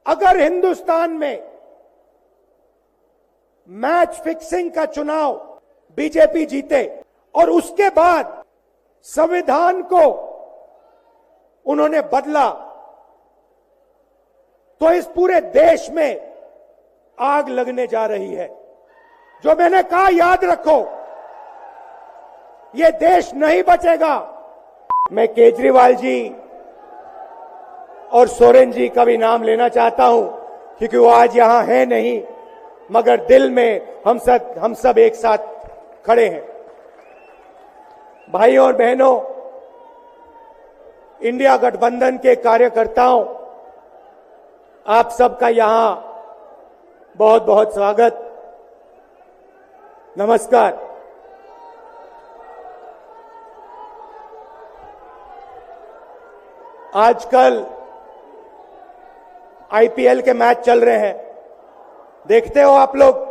अगर हिंदुस्तान में match fixing का चुनाव बीजेपी जीते और उसके बाद संविधान को उन्होंने बदला, तो इस पूरे देश में आग लगने जा रही है। जो मैंने कहा याद रखो, ये देश नहीं बचेगा। मैं केजरीवाल जी और सोरेन जी का भी नाम लेना चाहता हूं, क्योंकि वो आज यहां है नहीं, मगर दिल में हम सब एक साथ खड़े हैं। भाइयों और बहनों, इंडिया गठबंधन के कार्यकर्ताओं, आप सबका यहां बहुत बहुत स्वागत, नमस्कार। आजकल आईपीएल के मैच चल रहे हैं, देखते हो आप लोग।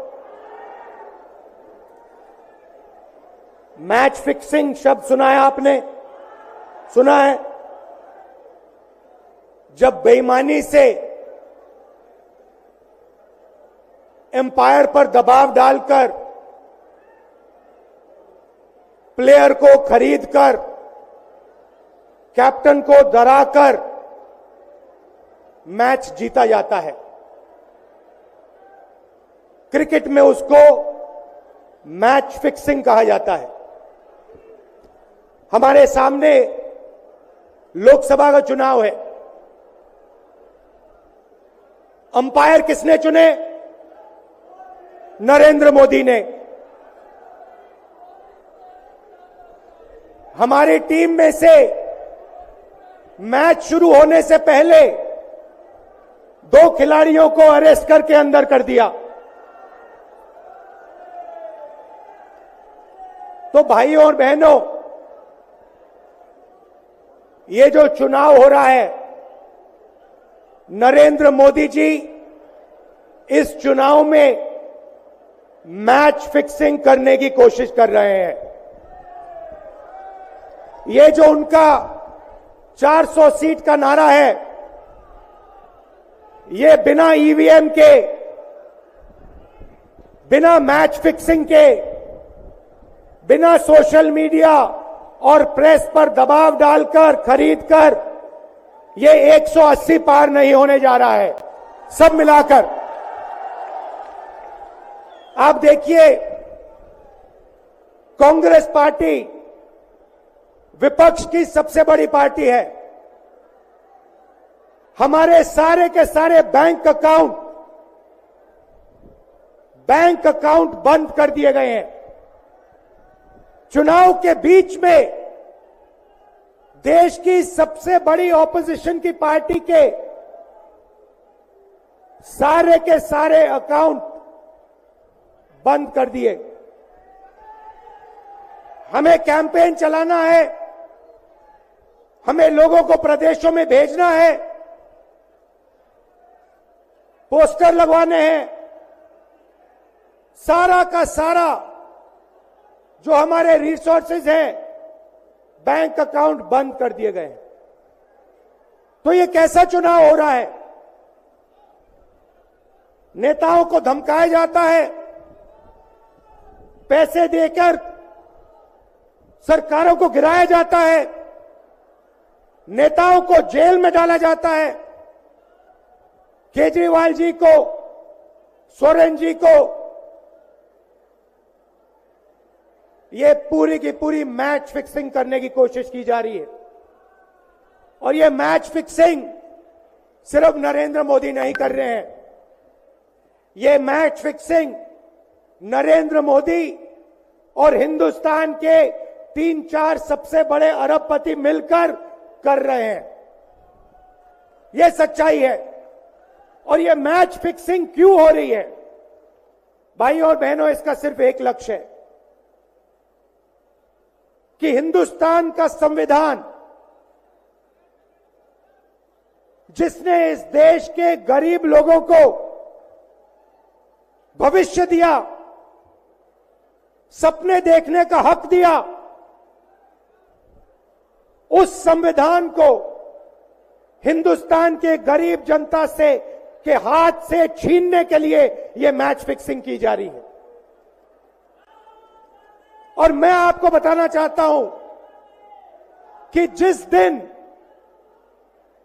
मैच फिक्सिंग शब्द सुना है आपने? सुना है? जब बेईमानी से एम्पायर पर दबाव डालकर, प्लेयर को खरीदकर, कैप्टन को डराकर मैच जीता जाता है। क्रिकेट में उसको मैच फिक्सिंग कहा जाता है। हमारे सामने लोकसभा का चुनाव है। अंपायर किसने चुने? नरेंद्र मोदी ने। हमारी टीम में से मैच शुरू होने से पहले 2 खिलाड़ियों को अरेस्ट करके अंदर कर दिया। तो भाइयों और बहनों, ये जो चुनाव हो रहा है, नरेंद्र मोदी जी इस चुनाव में मैच फिक्सिंग करने की कोशिश कर रहे हैं। ये जो उनका 400 सीट का नारा है, ये बिना ईवीएम के, बिना मैच फिक्सिंग के, बिना सोशल मीडिया और प्रेस पर दबाव डालकर, खरीदकर, ये 180 पार नहीं होने जा रहा है। सब मिलाकर आप देखिए, कांग्रेस पार्टी विपक्ष की सबसे बड़ी पार्टी है। हमारे सारे के सारे बैंक अकाउंट बंद कर दिए गए हैं। चुनाव के बीच में देश की सबसे बड़ी ऑपोजिशन की पार्टी के सारे अकाउंट बंद कर दिए। हमें कैंपेन चलाना है, हमें लोगों को प्रदेशों में भेजना है, पोस्टर लगवाने हैं। सारा का सारा जो हमारे रिसोर्सेज हैं, बैंक अकाउंट बंद कर दिए गए हैं। तो ये कैसा चुनाव हो रहा है? नेताओं को धमकाया जाता है, पैसे देकर सरकारों को गिराया जाता है, नेताओं को जेल में डाला जाता है। केजरीवाल जी को, सोरेन जी को, ये पूरी की पूरी मैच फिक्सिंग करने की कोशिश की जा रही है। और ये मैच फिक्सिंग सिर्फ नरेंद्र मोदी नहीं कर रहे हैं। ये मैच फिक्सिंग नरेंद्र मोदी और हिंदुस्तान के 3-4 सबसे बड़े अरबपति मिलकर कर रहे हैं। ये सच्चाई है। और ये मैच फिक्सिंग क्यों हो रही है? भाइयों और बहनों, इसका सिर्फ एक लक्ष्य है कि हिंदुस्तान का संविधान, जिसने इस देश के गरीब लोगों को भविष्य दिया, सपने देखने का हक दिया, उस संविधान को हिंदुस्तान के गरीब जनता से के हाथ से छीनने के लिए यह मैच फिक्सिंग की जा रही है। और मैं आपको बताना चाहता हूं कि जिस दिन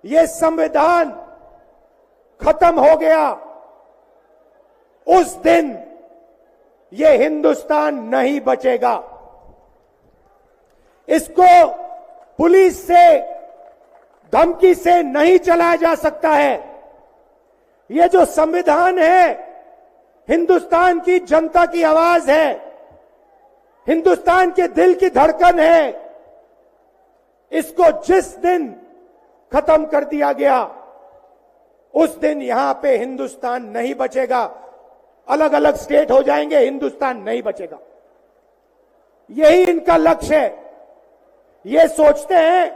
यह संविधान खत्म हो गया, उस दिन यह हिंदुस्तान नहीं बचेगा। इसको पुलिस से, धमकी से नहीं चलाया जा सकता है। यह जो संविधान है, हिंदुस्तान की जनता की आवाज है, हिंदुस्तान के दिल की धड़कन है। इसको जिस दिन खत्म कर दिया गया, उस दिन यहां पे हिंदुस्तान नहीं बचेगा। अलग अलग स्टेट हो जाएंगे, हिंदुस्तान नहीं बचेगा। यही इनका लक्ष्य है। ये सोचते हैं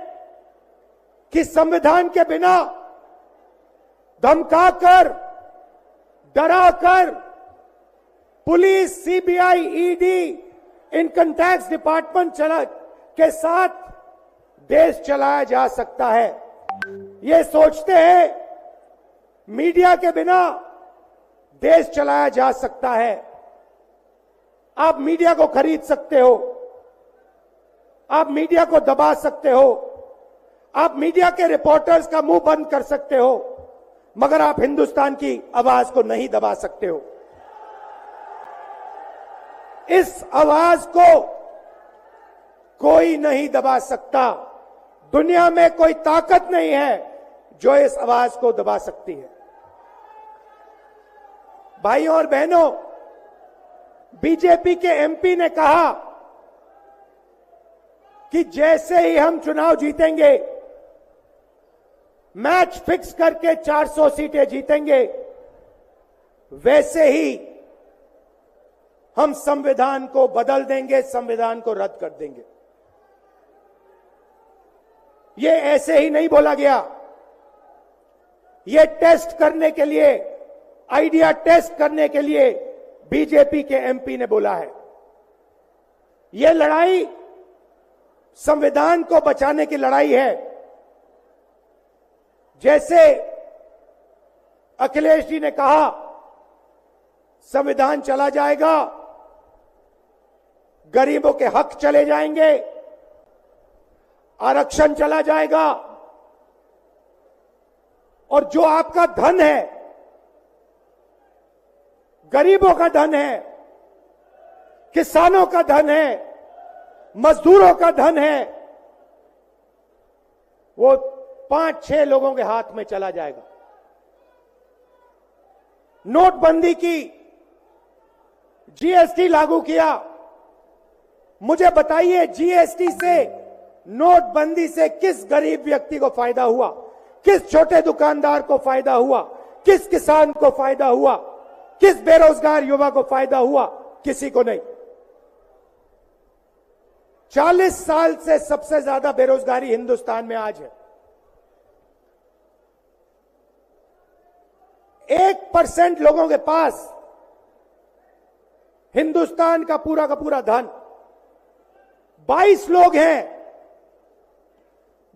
कि संविधान के बिना धमकाकर, डराकर police, CBI, ED, income tax department के साथ देश चलाया जा सकता है। ये सोचते हैं मीडिया के बिना देश चलाया जा सकता है। आप मीडिया को खरीद सकते हो, आप मीडिया को दबा सकते हो, आप मीडिया के रिपोर्टर्स का मुंह बंद कर सकते हो, मगर आप हिंदुस्तान की आवाज को नहीं दबा सकते हो। इस आवाज को कोई नहीं दबा सकता। दुनिया में कोई ताकत नहीं है जो इस आवाज को दबा सकती है। भाइयों और बहनों, बीजेपी के एमपी ने कहा कि जैसे ही हम चुनाव जीतेंगे, मैच फिक्स करके 400 सीटें जीतेंगे, वैसे ही हम संविधान को बदल देंगे, संविधान को रद्द कर देंगे। ये ऐसे ही नहीं बोला गया। ये टेस्ट करने के लिए, आइडिया टेस्ट करने के लिए बीजेपी के एमपी ने बोला है। ये लड़ाई संविधान को बचाने की लड़ाई है। जैसे अखिलेश जी ने कहा, संविधान चला जाएगा, गरीबों के हक चले जाएंगे, आरक्षण चला जाएगा, और जो आपका धन है, गरीबों का धन है, किसानों का धन है, मजदूरों का धन है, वो 5-6 लोगों के हाथ में चला जाएगा। नोटबंदी की, जीएसटी लागू किया। मुझे बताइए, जीएसटी से, नोटबंदी से किस गरीब व्यक्ति को फायदा हुआ? किस छोटे दुकानदार को फायदा हुआ? किस किसान को फायदा हुआ? किस बेरोजगार युवा को फायदा हुआ? किसी को नहीं। 40 साल से सबसे ज्यादा बेरोजगारी हिंदुस्तान में आज है। 1% लोगों के पास हिंदुस्तान का पूरा धन, 22 लोग हैं।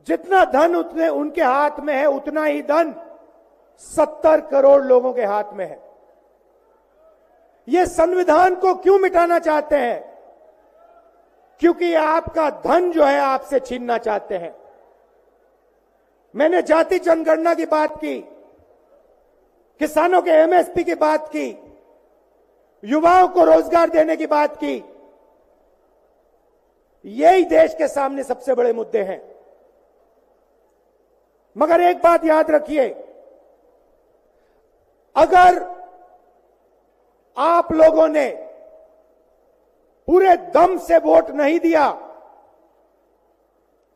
जितना धन उतने उनके हाथ में है, उतना ही धन 70 करोड़ लोगों के हाथ में है। ये संविधान को क्यों मिटाना चाहते हैं? क्योंकि आपका धन जो है आपसे छीनना चाहते हैं। मैंने जाति जनगणना की बात की, किसानों के एमएसपी की बात की, युवाओं को रोजगार देने की बात की। यही देश के सामने सबसे बड़े मुद्दे हैं। मगर एक बात याद रखिए, अगर आप लोगों ने पूरे दम से वोट नहीं दिया,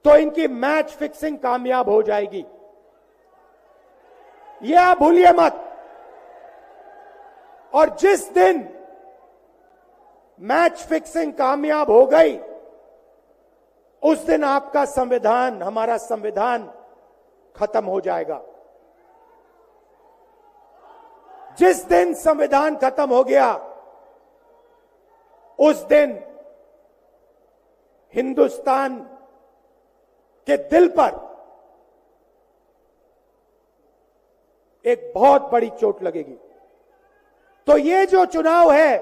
तो इनकी मैच फिक्सिंग कामयाब हो जाएगी। यह आप भूलिए मत। और जिस दिन मैच फिक्सिंग कामयाब हो गई, उस दिन आपका संविधान, हमारा संविधान खत्म हो जाएगा। जिस दिन संविधान खत्म हो गया, उस दिन हिंदुस्तान के दिल पर एक बहुत बड़ी चोट लगेगी। तो ये जो चुनाव है,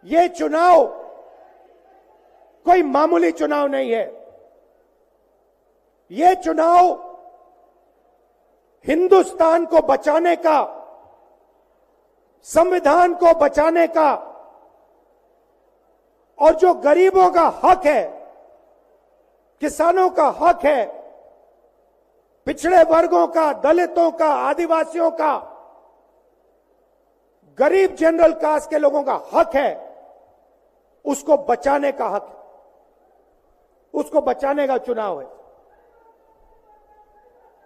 ये चुनाव कोई मामूली चुनाव नहीं है। ये चुनाव हिंदुस्तान को बचाने का, संविधान को बचाने का, और जो गरीबों का हक है, किसानों का हक है, पिछड़े वर्गों का, दलितों का, आदिवासियों का, गरीब जनरल कास्ट के लोगों का हक है, उसको बचाने का हक है, उसको बचाने का चुनाव है।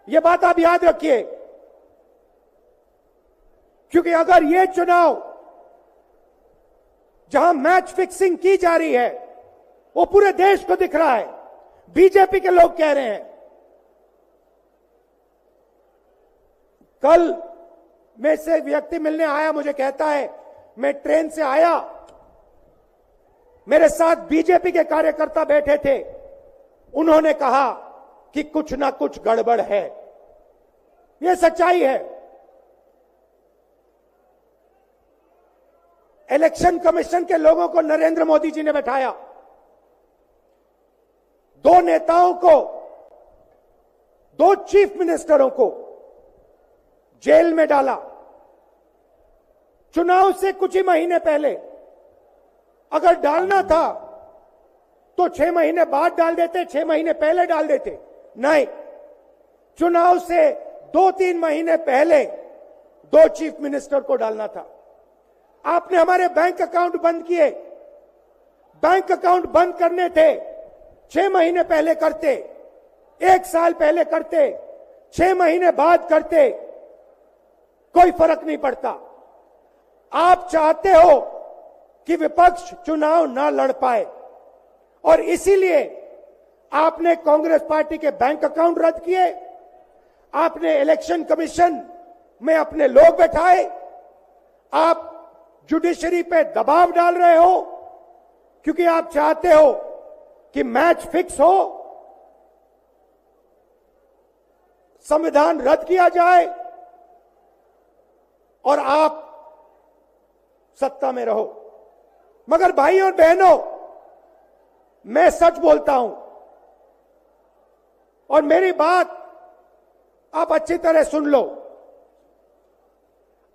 यह बात आप याद रखिए, क्योंकि अगर यह चुनाव जहां मैच फिक्सिंग की जा रही है, वो पूरे देश को दिख रहा है, बीजेपी के लोग कह रहे हैं। कल में से व्यक्ति मिलने आया, मुझे कहता है मैं ट्रेन से आया, मेरे साथ बीजेपी के कार्यकर्ता बैठे थे, उन्होंने कहा कि कुछ ना कुछ गड़बड़ है। यह सच्चाई है। इलेक्शन कमीशन के लोगों को नरेंद्र मोदी जी ने बैठाया, दो नेताओं को, दो चीफ मिनिस्टरों को जेल में डाला। चुनाव से कुछ ही महीने पहले अगर डालना था तो 6 महीने बाद डाल देते, 6 महीने पहले डाल देते। नहीं, चुनाव से 2-3 महीने पहले 2 चीफ मिनिस्टर को डालना था। आपने हमारे बैंक अकाउंट बंद किए। बैंक अकाउंट बंद करने थे, 6 महीने पहले करते, 1 साल पहले करते, 6 महीने बाद करते, कोई फर्क नहीं पड़ता। आप चाहते हो कि विपक्ष चुनाव ना लड़ पाए, और इसीलिए आपने कांग्रेस पार्टी के बैंक अकाउंट रद्द किए, आपने इलेक्शन कमीशन में अपने लोग बैठाए, आप जुडिशरी पे दबाव डाल रहे हो, क्योंकि आप चाहते हो कि मैच फिक्स हो, संविधान रद्द किया जाए और आप सत्ता में रहो। मगर भाइयों और बहनों, मैं सच बोलता हूं, और मेरी बात आप अच्छी तरह सुन लो।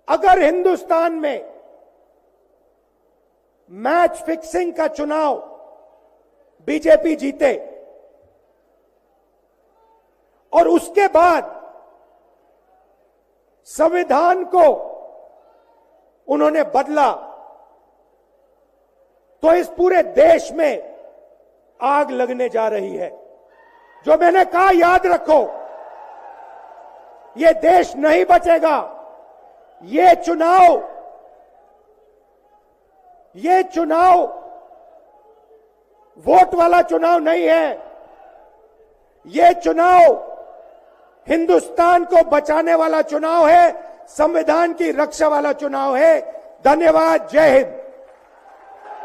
अगर हिंदुस्तान में मैच फिक्सिंग का चुनाव बीजेपी जीते और उसके बाद संविधान को उन्होंने बदला, तो इस पूरे देश में आग लगने जा रही है। जो मैंने कहा, याद रखो, ये देश नहीं बचेगा। ये चुनाव वोट वाला चुनाव नहीं है। ये चुनाव हिंदुस्तान को बचाने वाला चुनाव है, संविधान की रक्षा वाला चुनाव है। धन्यवाद। जय हिंद।